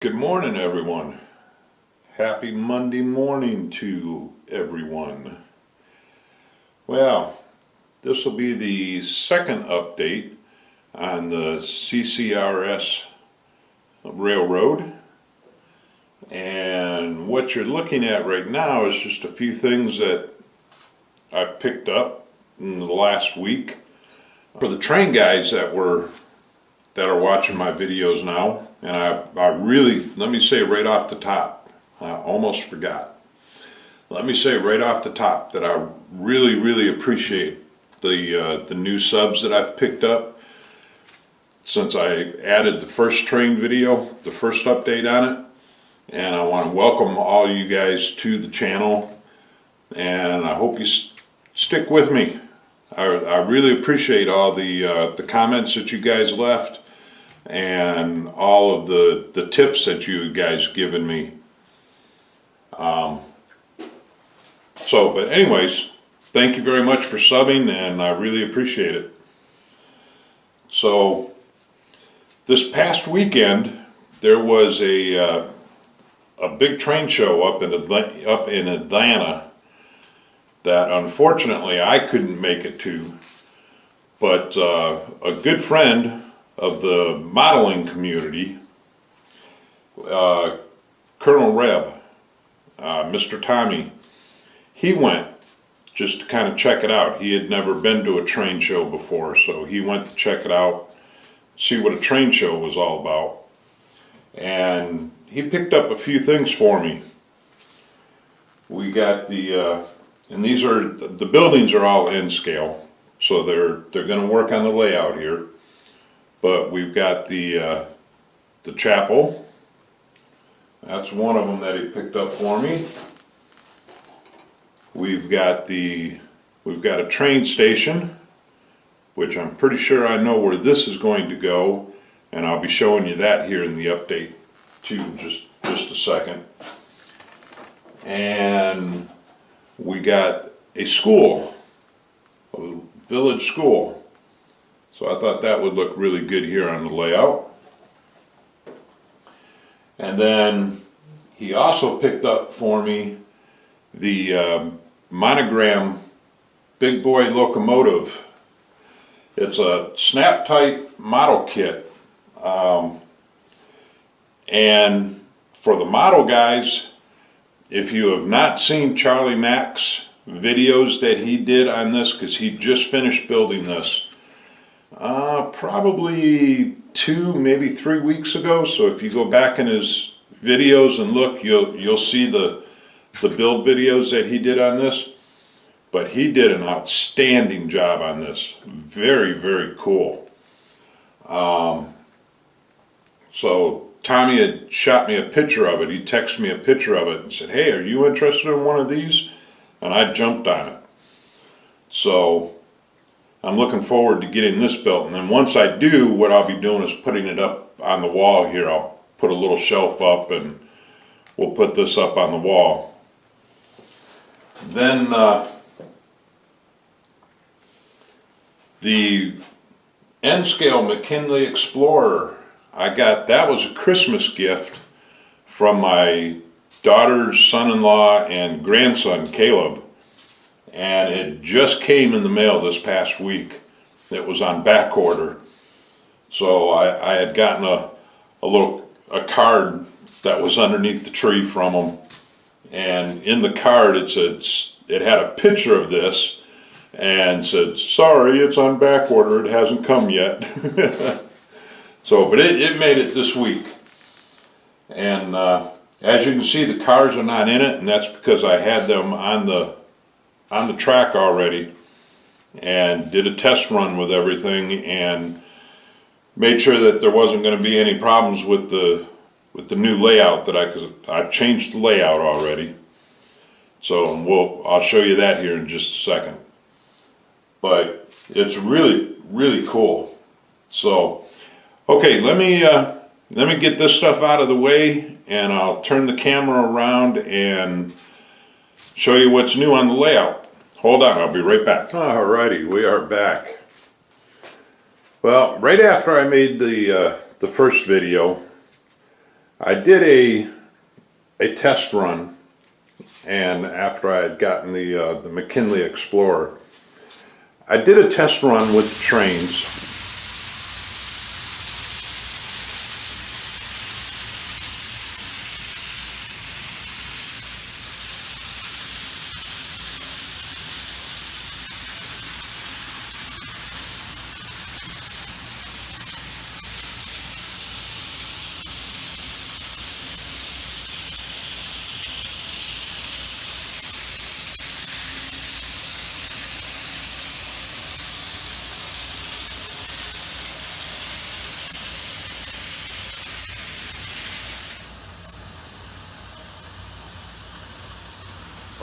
Good morning, everyone. Happy Monday morning to everyone. Well, this will be the second update on the CCRS railroad. And what you're looking at right now is just a few things that I picked up in the last week. For the train guys that are watching my videos now, and I really, let me say right off the top, I almost forgot. Let me say right off the top that I really appreciate the new subs that I've picked up since I added the first train video, the first update on it. And I want to welcome all you guys to the channel, and I hope you stick with me. I really appreciate all the comments that you guys left and all of the tips that you guys given me. But anyways, thank you very much for subbing, and I really appreciate it. So this past weekend there was a big train show up in Atlanta that unfortunately I couldn't make it to, but a good friend of the modeling community, Colonel Reb, Mr. Tommy, he went just to kind of check it out. He had never been to a train show before, so he went to check it out, see what a train show was all about. And he picked up a few things for me. We got and these are, the buildings are all in scale, so they're going to work on the layout here. But we've got the chapel. That's one of them that he picked up for me. We've got a train station, which I'm pretty sure I know where this is going to go, and I'll be showing you that here in the update too in just a second. And we got a school, a village school. So I thought that would look really good here on the layout. And then he also picked up for me the monogram big boy locomotive. It's a snap tight model kit. And for the model guys, if you have not seen Charlie Mack's videos that he did on this, because he just finished building this probably 2, maybe 3 weeks ago. So if you go back in his videos and look, you'll see the build videos that he did on this. But he did an outstanding job on this. Very cool. So Tommy had shot me a picture of it. He texted me a picture of it and said, "Hey, are you interested in one of these?" And I jumped on it. So I'm looking forward to getting this built, and then once I do, what I'll be doing is putting it up on the wall here. I'll put a little shelf up and we'll put this up on the wall. Then the N-scale McKinley Explorer, that was a Christmas gift from my daughter's son-in-law and grandson, Caleb. And it just came in the mail this past week. It was on back order. So I had gotten a card that was underneath the tree from them. And in the card it had a picture of this and said, "Sorry, it's on back order, it hasn't come yet." So, but it made it this week. And as you can see, the cars are not in it, and that's because I had them on the track already and did a test run with everything and made sure that there wasn't going to be any problems with the new layout because I've changed the layout already. So I'll show you that here in just a second. But it's really cool. So okay, let me get this stuff out of the way, and I'll turn the camera around and show you what's new on the layout. Hold on, I'll be right back. Alrighty, we are back. Well, right after I made the first video, I did a test run, and after I had gotten the McKinley Explorer, I did a test run with the trains.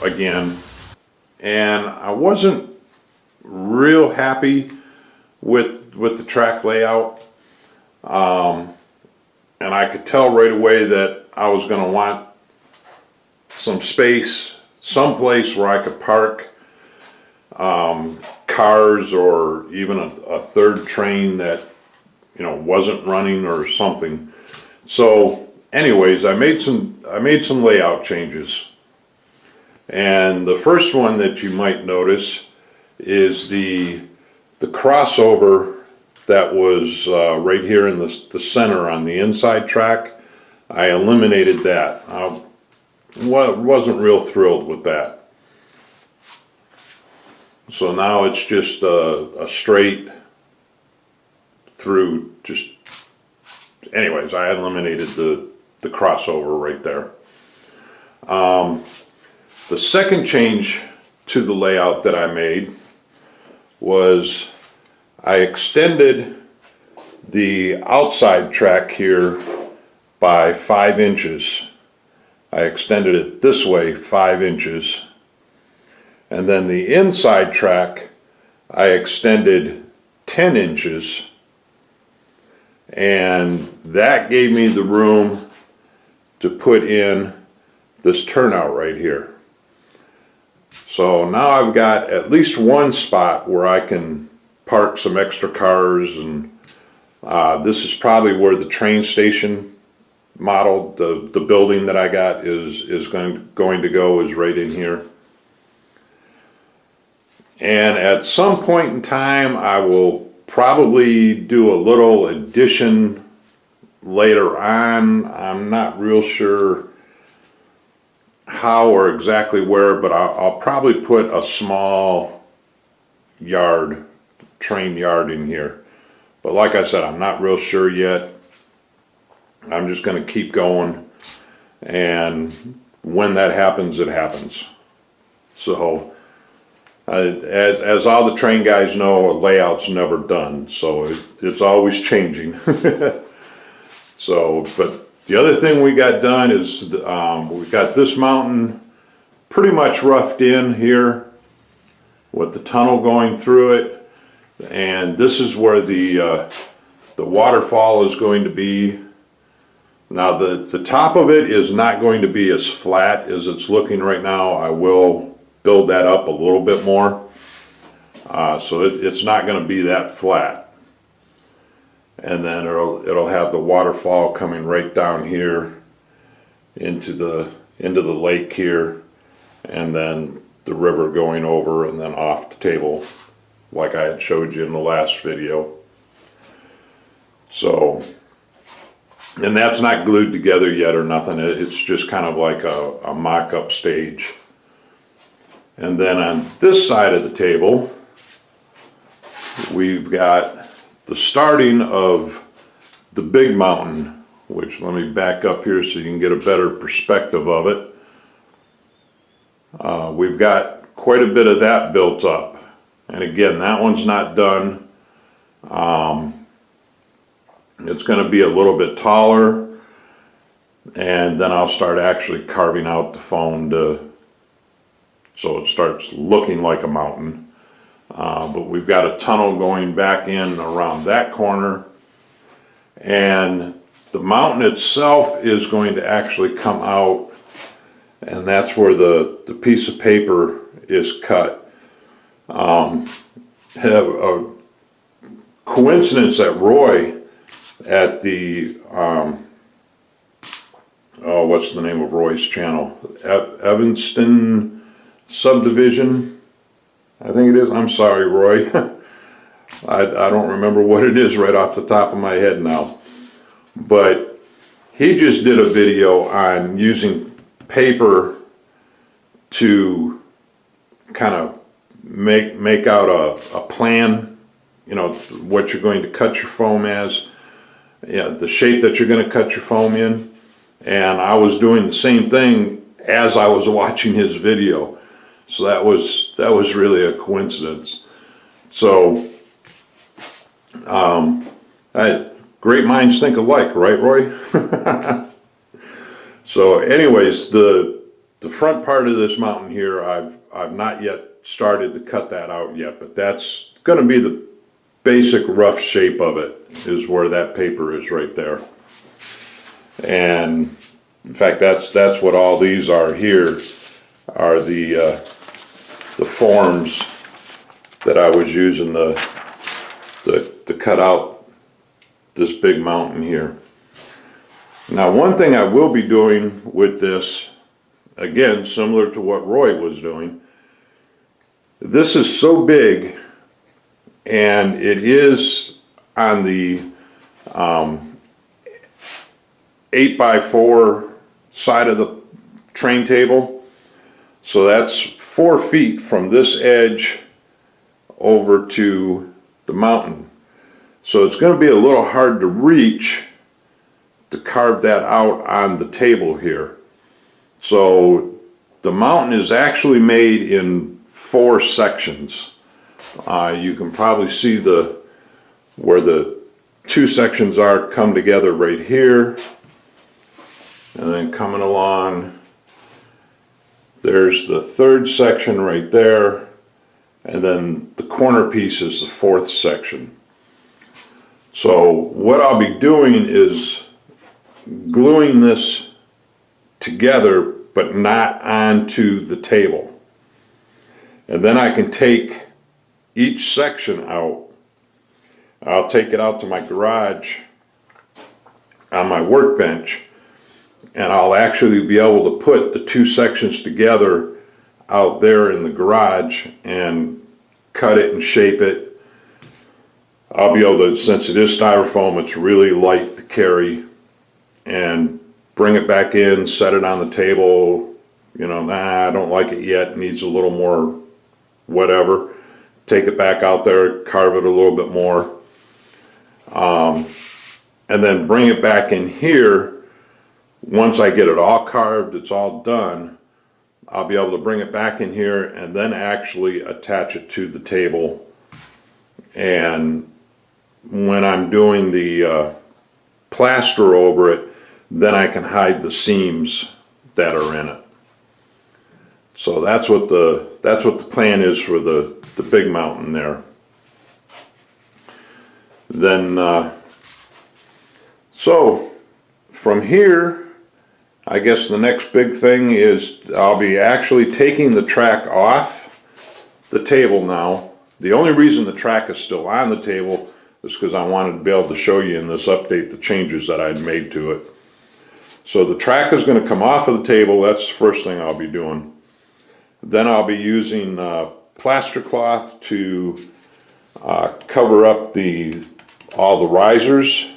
Again, and I wasn't real happy with the track layout, and I could tell right away that I was going to want some space, someplace where I could park cars, or even a third train that, you know, wasn't running or something. So anyways, I made some layout changes. And the first one that you might notice is the crossover that was right here in the center on the inside track. I eliminated that. I wasn't real thrilled with that. So now it's just a straight through, just, anyways, I eliminated the crossover right there. The second change to the layout that I made was I extended the outside track here by 5 inches. I extended it this way 5 inches. And then the inside track I extended 10 inches. And that gave me the room to put in this turnout right here. So now I've got at least one spot where I can park some extra cars, and this is probably where the train station model, the building that I got is going to go, is right in here. And at some point in time I will probably do a little addition later on. I'm not real sure how or exactly where, but I'll probably put a small yard, train yard in here. But like I said, I'm not real sure yet. I'm just going to keep going, and when that happens, it happens. So as all the train guys know, a layout's never done, so it's always changing. So, but the other thing we got done is we got this mountain pretty much roughed in here with the tunnel going through it, and this is where the waterfall is going to be. Now the top of it is not going to be as flat as it's looking right now. I will build that up a little bit more, so it's not going to be that flat. And then it'll have the waterfall coming right down here into the lake here, and then the river going over and then off the table, like I had showed you in the last video. So, and that's not glued together yet or nothing. It's just kind of like a mock-up stage. And then on this side of the table, we've got the starting of the big mountain, which, let me back up here so you can get a better perspective of it. We've got quite a bit of that built up, and again, that one's not done. It's going to be a little bit taller, and then I'll start actually carving out the phone so it starts looking like a mountain. But we've got a tunnel going back in around that corner, and the mountain itself is going to actually come out, and that's where the piece of paper is cut. Have a coincidence that Roy at the oh, what's the name of Roy's channel? Evanston Subdivision, I think it is. I'm sorry, Roy. I don't remember what it is right off the top of my head now. But he just did a video on using paper to kind of make out a plan, you know, what you're going to cut your foam as, yeah, the shape that you're going to cut your foam in. And I was doing the same thing as I was watching his video. So that was really a coincidence. So great minds think alike, right, Roy? So anyways, the front part of this mountain here, I've not yet started to cut that out yet, but that's going to be the basic rough shape of it, is where that paper is right there. And in fact, that's what all these are here, are the forms that I was using to cut out this big mountain here. Now, one thing I will be doing with this, again, similar to what Roy was doing, this is so big, and it is on the 8x4 side of the train table. So that's 4 feet from this edge over to the mountain. So it's going to be a little hard to reach to carve that out on the table here. So the mountain is actually made in 4 sections. You can probably see where the 2 sections are come together right here. And then coming along, there's the 3rd section right there. And then the corner piece is the 4th section. So what I'll be doing is gluing this together, but not onto the table. And then I can take each section out. I'll take it out to my garage on my workbench, and I'll actually be able to put the 2 sections together out there in the garage and cut it and shape it. I'll be able to, since it is styrofoam, it's really light to carry, and bring it back in, set it on the table. You know, I don't like it yet, it needs a little more whatever. Take it back out there, carve it a little bit more. And then bring it back in here. Once I get it all carved, it's all done, I'll be able to bring it back in here and then actually attach it to the table. And when I'm doing the plaster over it, then I can hide the seams that are in it. So that's what the plan is for the big mountain there. Then so from here, I guess the next big thing is I'll be actually taking the track off the table now. The only reason the track is still on the table is because I wanted to be able to show you in this update the changes that I'd made to it. So the track is going to come off of the table. That's the first thing I'll be doing. Then I'll be using plaster cloth to cover up all the risers,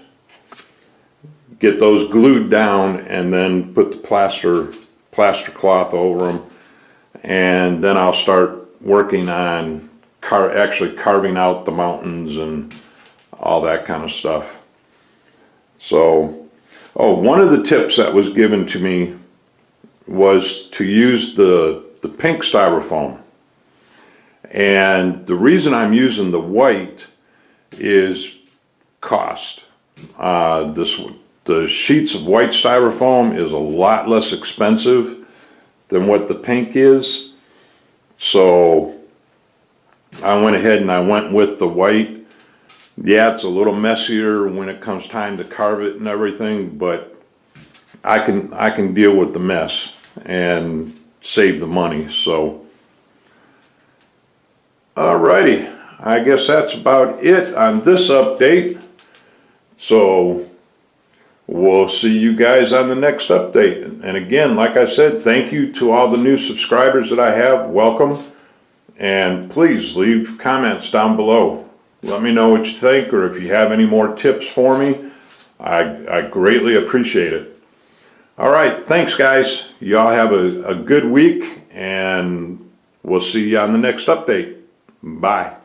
get those glued down, and then put the plaster cloth over them. And then I'll start working on actually carving out the mountains and all that kind of stuff. So, one of the tips that was given to me was to use the pink styrofoam. And the reason I'm using the white is cost. The sheets of white styrofoam is a lot less expensive than what the pink is. So I went ahead and I went with the white. Yeah, it's a little messier when it comes time to carve it and everything, but I can deal with the mess and save the money. So alrighty, I guess that's about it on this update. So we'll see you guys on the next update. And again, like I said, thank you to all the new subscribers that I have. Welcome. And please leave comments down below. Let me know what you think, or if you have any more tips for me. I greatly appreciate it. All right, thanks guys. Y'all have a good week, and we'll see you on the next update. Bye.